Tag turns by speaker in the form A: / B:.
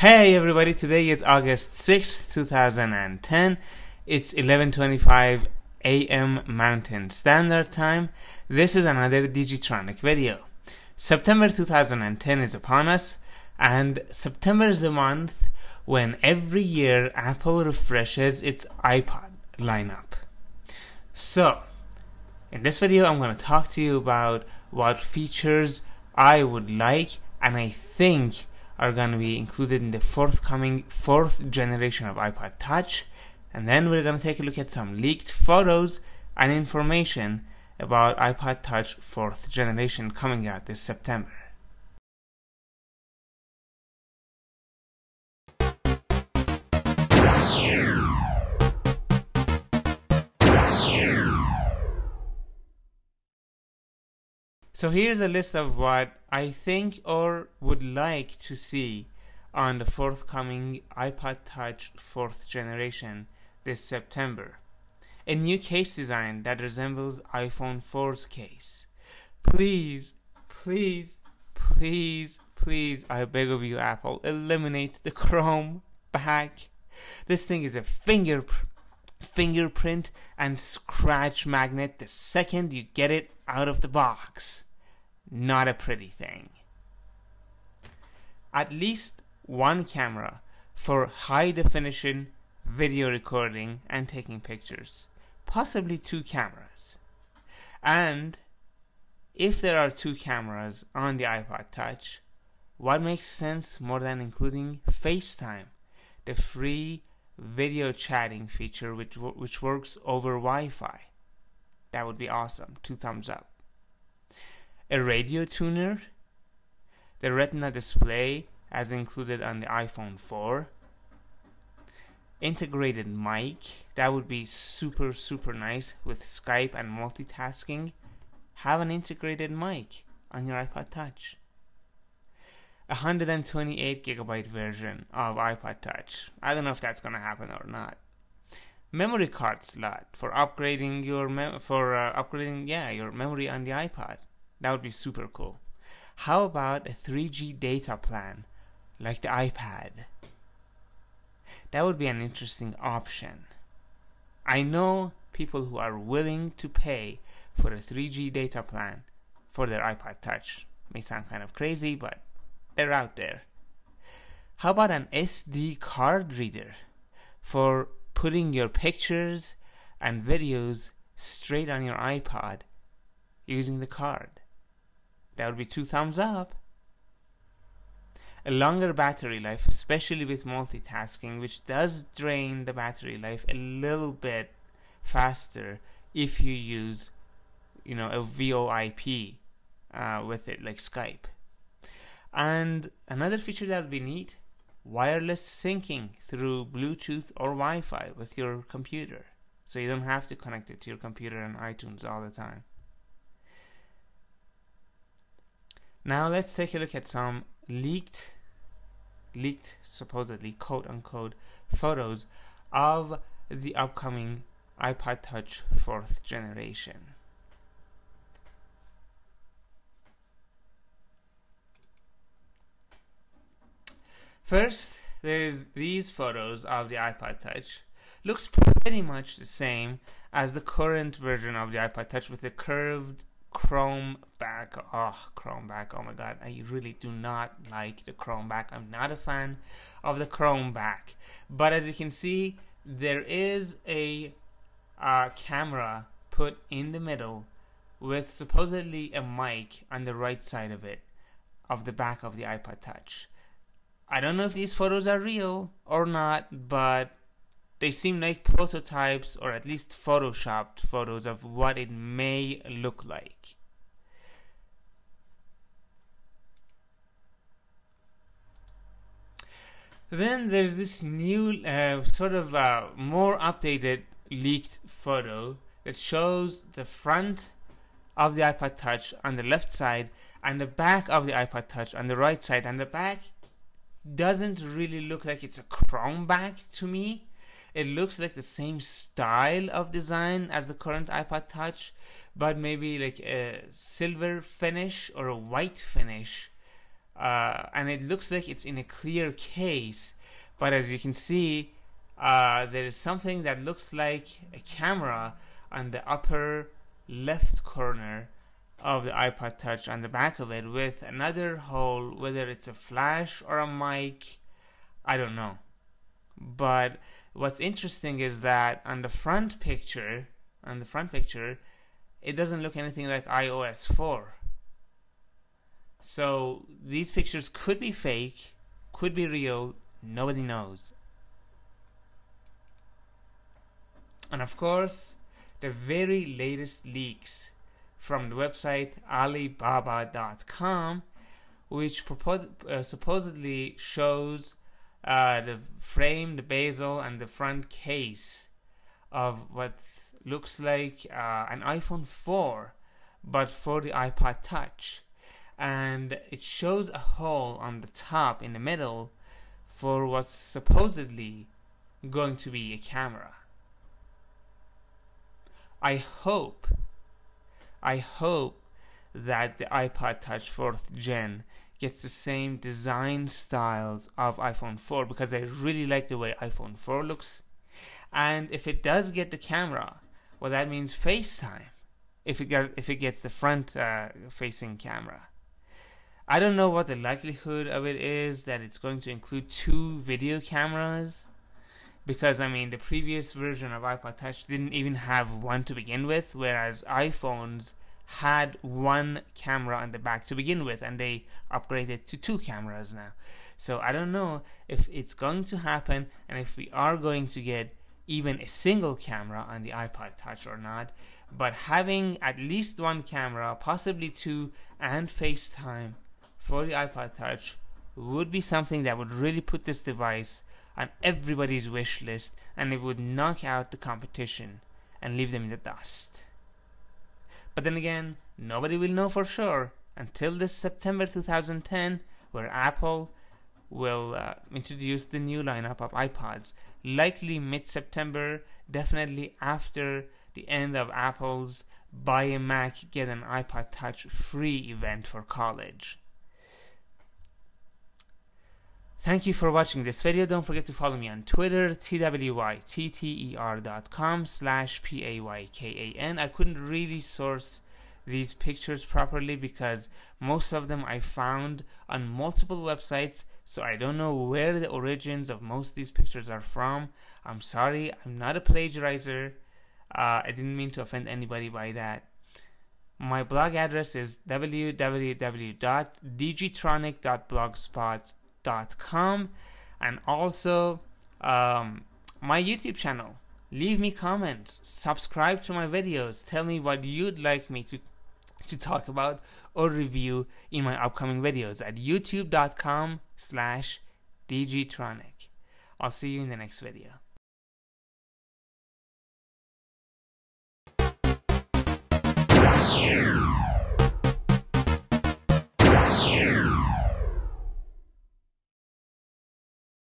A: Hey everybody, today is August 6th, 2010. It's 11:25 a.m. Mountain Standard Time. This is another Digitronic video. September 2010 is upon us, and September is the month when every year Apple refreshes its iPod lineup. So, in this video I'm going to talk to you about what features I would like and I think are going to be included in the forthcoming 4th generation of iPod Touch, and then we're going to take a look at some leaked photos and information about iPod Touch 4th generation coming out this September. So here's a list of what I think or would like to see on the forthcoming iPod Touch 4th generation this September. A new case design that resembles iPhone 4's case. Please, please, please, please, I beg of you, Apple, eliminate the Chrome back. This thing is a fingerprint and scratch magnet the second you get it out of the box. Not a pretty thing. At least one camera for high definition video recording and taking pictures. Possibly 2 cameras. And if there are 2 cameras on the iPod Touch, what makes sense more than including FaceTime, the free video chatting feature which works over Wi-Fi? That would be awesome. 2 thumbs up. A radio tuner, the Retina display as included on the iPhone 4, integrated mic, that would be super nice with Skype and multitasking. Have an integrated mic on your iPod Touch. 128GB version of iPod Touch. I don't know if that's gonna happen or not. Memory card slot for upgrading your your memory on the iPod. That would be super cool. How about a 3G data plan like the iPad? That would be an interesting option. I know people who are willing to pay for a 3G data plan for their iPod Touch. May sound kind of crazy, but they're out there. How about an SD card reader for putting your pictures and videos straight on your iPod using the card? That would be 2 thumbs up. A longer battery life, especially with multitasking, which does drain the battery life a little bit faster if you use, a VoIP with it, like Skype. And another feature that would be neat, wireless syncing through Bluetooth or Wi-Fi with your computer, so you don't have to connect it to your computer and iTunes all the time. Now let's take a look at some leaked supposedly quote-unquote photos of the upcoming iPod Touch 4th generation. First, there's these photos of the iPod Touch. Looks pretty much the same as the current version of the iPod Touch with the curved Chrome back. Chrome back. Oh my god, I really do not like the Chrome back. I'm not a fan of the Chrome back. But as you can see, there is a camera put in the middle with supposedly a mic on the right side of it, of the back of the iPod Touch. I don't know if these photos are real or not, but they seem like prototypes or at least photoshopped photos of what it may look like. Then there's this new more updated leaked photo that shows the front of the iPod Touch on the left side and the back of the iPod Touch on the right side, and the back doesn't really look like it's a Chrome back to me. It looks like the same style of design as the current iPod Touch, but maybe like a silver finish or a white finish and it looks like it's in a clear case, but as you can see, there is something that looks like a camera on the upper left corner of the iPod Touch on the back of it, with another hole, whether it's a flash or a mic, I don't know. But what's interesting is that on the front picture, it doesn't look anything like iOS 4. So these pictures could be fake, could be real, nobody knows. And of course, the very latest leaks from the website Alibaba.com, which supposedly shows the frame, the bezel, and the front case of what looks like an iPhone 4, but for the iPod Touch. And it shows a hole on the top in the middle for what's supposedly going to be a camera. I hope that the iPod Touch 4th Gen gets the same design styles of iPhone 4, because I really like the way iPhone 4 looks. And if it does get the camera, well, that means FaceTime. If it gets the front facing camera. I don't know what the likelihood of it is that it's going to include 2 video cameras, because I mean the previous version of iPod Touch didn't even have one to begin with, whereas iPhones had 1 camera on the back to begin with, and they upgraded to 2 cameras now. So I don't know if it's going to happen, and if we are going to get even a single camera on the iPod Touch or not. But having at least 1 camera, possibly 2, and FaceTime for the iPod Touch would be something that would really put this device on everybody's wish list, and it would knock out the competition and leave them in the dust. But then again, nobody will know for sure until this September 2010, where Apple will introduce the new lineup of iPods. Likely mid-September, definitely after the end of Apple's Buy a Mac, Get an iPod Touch free event for college. Thank you for watching this video. Don't forget to follow me on Twitter, twytter.com/PAYKAN. I couldn't really source these pictures properly because most of them I found on multiple websites, so I don't know where the origins of most of these pictures are from. I'm sorry, I'm not a plagiarizer. I didn't mean to offend anybody by that. My blog address is www.dgtronic.blogspot.com, and also my YouTube channel. Leave me comments, subscribe to my videos, tell me what you'd like me to talk about or review in my upcoming videos at youtube.com/dgtronic. I'll see you in the next video.